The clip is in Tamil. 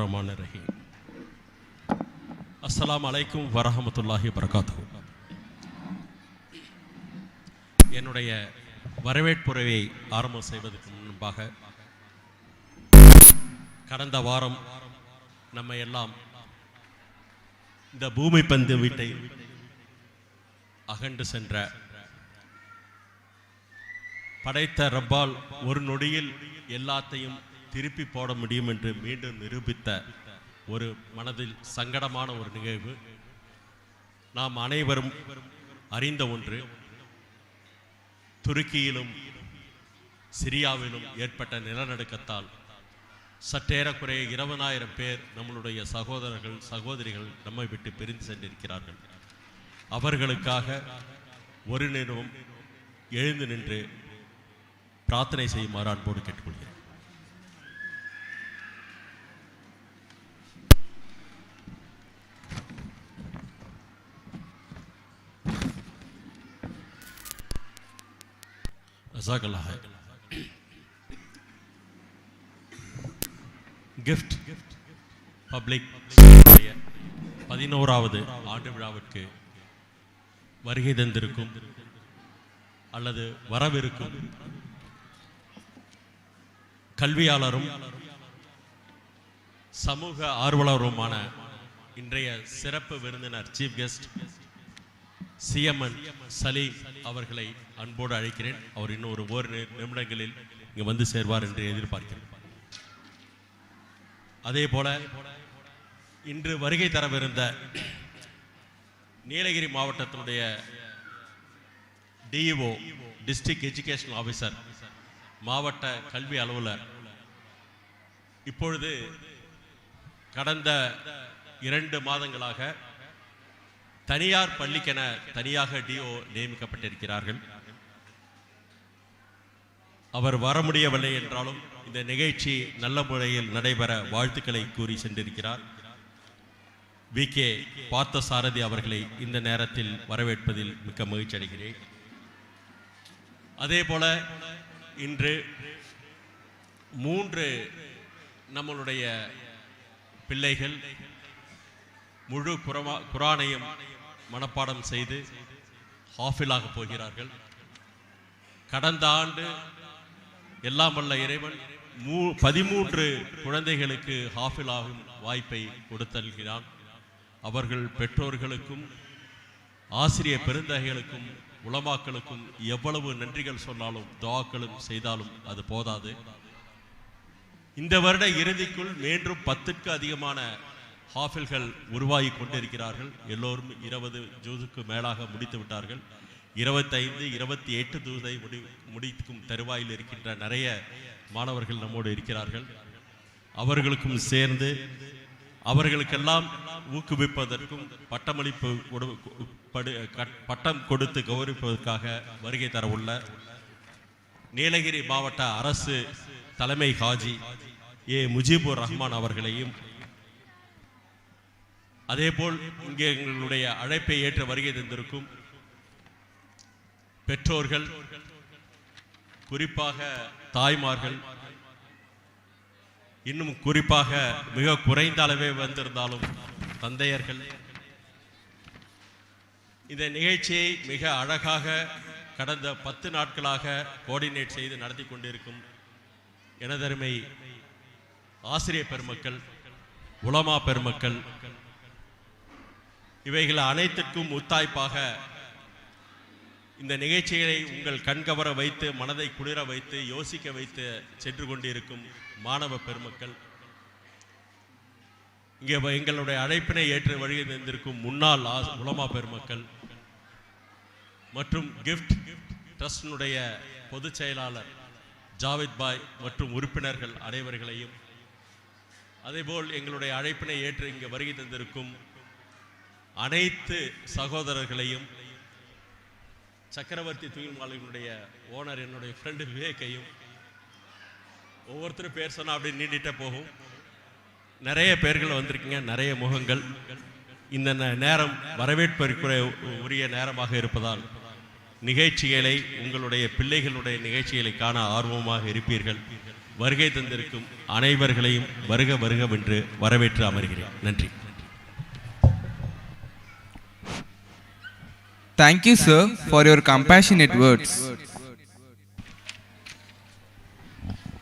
ரஹ்மான் ரஹீம். அஸ்ஸலாமு அலைக்கும் வரஹமத்துல்லாஹி வரகாத்துஹு. என்னுடைய வரவேற்புரையை ஆரம்பம் செய்வதற்கு முன்பாக கடந்த வாரம் நம்ம எல்லாம் இந்த பூமி பந்து வீட்டை அகண்டு சென்ற படைத்த ரப்பால் ஒரு நொடியில் எல்லாத்தையும் திருப்பி போட முடியும் என்று மீண்டும் நிரூபித்த ஒரு மனதில் சங்கடமான ஒரு நிகழ்வு. நாம் அனைவரும் அறிந்த ஒன்று. துருக்கியிலும் சிரியாவிலும் ஏற்பட்ட நிலநடுக்கத்தால் சற்றேறக்குறைய 20,000 பேர் நம்மளுடைய சகோதரர்கள் சகோதரிகள் நம்மை விட்டு பிரிந்து சென்றிருக்கிறார்கள். அவர்களுக்காக ஒரு நேரம் எழுந்து நின்று பிரார்த்தனை செய்யுமாறு அன்போடு கேட்டுக்கொள்கிறேன். கிஃப்ட் பப்ளிக் 11வது ஆண்டு விழாவிற்கு வருகை தந்திருக்கும் அல்லது வரவிருக்கும் கல்வியாளரும் சமூக ஆர்வலருமான இன்றைய சிறப்பு விருந்தினர் சீஃப் கெஸ்ட் சிஎம்என் சலீம் அவர்களை அன்போடு அழைக்கிறேன். அவர் இன்னும் ஒரு நிமிடங்களில் இங்கு வந்து சேர்வார் என்று எதிர்பார்க்கிறேன். அதே போல இன்று வருகை தரவிருந்த நீலகிரி மாவட்டத்தினுடைய டிஇஓ டிஸ்ட்ரிக்ட் எஜுகேஷனல் ஆஃபீஸர் மாவட்ட கல்வி அலுவலர் இப்பொழுது கடந்த 2 மாதங்களாக தனியார் பள்ளிக்கென தனியாக டிஓ நியமிக்கப்பட்டிருக்கிறார்கள். அவர் வர முடியவில்லை என்றாலும் இந்த நிகழ்ச்சி நல்ல முறையில் நடைபெற வாழ்த்துக்களை கூறி சென்றிருக்கிறார். VK பார்த்தசாரதி அவர்களை இந்த நேரத்தில் வரவேற்பதில் மிக்க மகிழ்ச்சி அடைகிறேன். அதே போல இன்று 3 நம்மளுடைய பிள்ளைகள் முழு குரானையும் மனப்பாடம் செய்து ஹாஃபிலாக போகிறார்கள். கடந்த ஆண்டு எல்லாம் வல்ல இறைவன் 13 குழந்தைகளுக்கு ஹாஃபிலாகும் வாய்ப்பை கொடுத்திருக்கிறான். அவர்கள் பெற்றோர்களுக்கும் ஆசிரிய பெருந்தகைகளுக்கும் உலமாக்களுக்கும் எவ்வளவு நன்றிகள் சொன்னாலும் துஆக்களும் செய்தாலும் அது போதாது. இந்த வருட இறுதிக்குள் மீண்டும் 10க்கு அதிகமான ஹாஃபில்கள் உருவாகி கொண்டிருக்கிறார்கள். எல்லோரும் 20 ஜூஸுக்கு மேலாக முடித்து விட்டார்கள். 25, 28 ஜூஸை முடிக்கும் தருவாயில் இருக்கின்ற நிறைய மாணவர்கள் நம்மோடு இருக்கிறார்கள். அவர்களுக்கும் சேர்ந்து அவர்களுக்கெல்லாம் ஊக்குவிப்பதற்கும் பட்டம் கொடுத்து கௌரவிப்பதற்காக வருகை தரவுள்ள நீலகிரி மாவட்ட அரசு தலைமை ஹாஜி முஜிபுர் ரஹ்மான் அவர்களையும் அதேபோல் இங்கே எங்களுடைய அழைப்பை ஏற்று வருகை தந்திருக்கும் பெற்றோர்கள், குறிப்பாக தாய்மார்கள், இன்னும் குறிப்பாக மிக குறைந்த அளவே வந்திருந்தாலும் தந்தையர்கள், இந்த நிகழ்ச்சியை மிக அழகாக கடந்த 10 நாட்களாக கோஆர்டினேட் செய்து நடத்தி கொண்டிருக்கும் எனதருமை ஆசிரியர் பெருமக்கள், உலமா பெருமக்கள், இவைகள் அனைத்திற்கும் முத்தாய்ப்பாக இந்த நிகழ்ச்சிகளை உங்கள் கண்கவர வைத்து மனதை குளிர வைத்து யோசிக்க வைத்து சென்று கொண்டிருக்கும் மாணவ பெருமக்கள், இங்கே எங்களுடைய அழைப்பினை ஏற்று வருகை தந்திருக்கும் முன்னாள் உலமா பெருமக்கள் மற்றும் கிஃப்ட் ட்ரஸ்டினுடைய பொதுச் செயலாளர் ஜாவித் பாய் மற்றும் உறுப்பினர்கள் அனைவர்களையும், அதேபோல் எங்களுடைய அழைப்பினை ஏற்று இங்கே வருகை தந்திருக்கும் அனைத்து சகோதரர்களையும், சக்கரவர்த்தி துயில் மாளிகையினுடைய ஓனர் என்னுடைய ஃப்ரெண்டு விவேக்கையும், ஒவ்வொருத்தரும் பேர் சொன்னால் அப்படி நீண்டிட்டே போகும். நிறைய பேர்கள் வந்திருக்கீங்க, நிறைய முகங்கள். இந்த நேரம் வரவேற்பு உரிய நேரமாக இருப்பதால் நிகழ்ச்சிகளை உங்களுடைய பிள்ளைகளுடைய நிகழ்ச்சிகளை காண ஆர்வமாக இருப்பீர்கள். வருகை தந்திருக்கும் அனைவர்களையும் வருக வருகவென்று வரவேற்று அமர்கிறேன். நன்றி. Thank you, sir, for your compassionate words.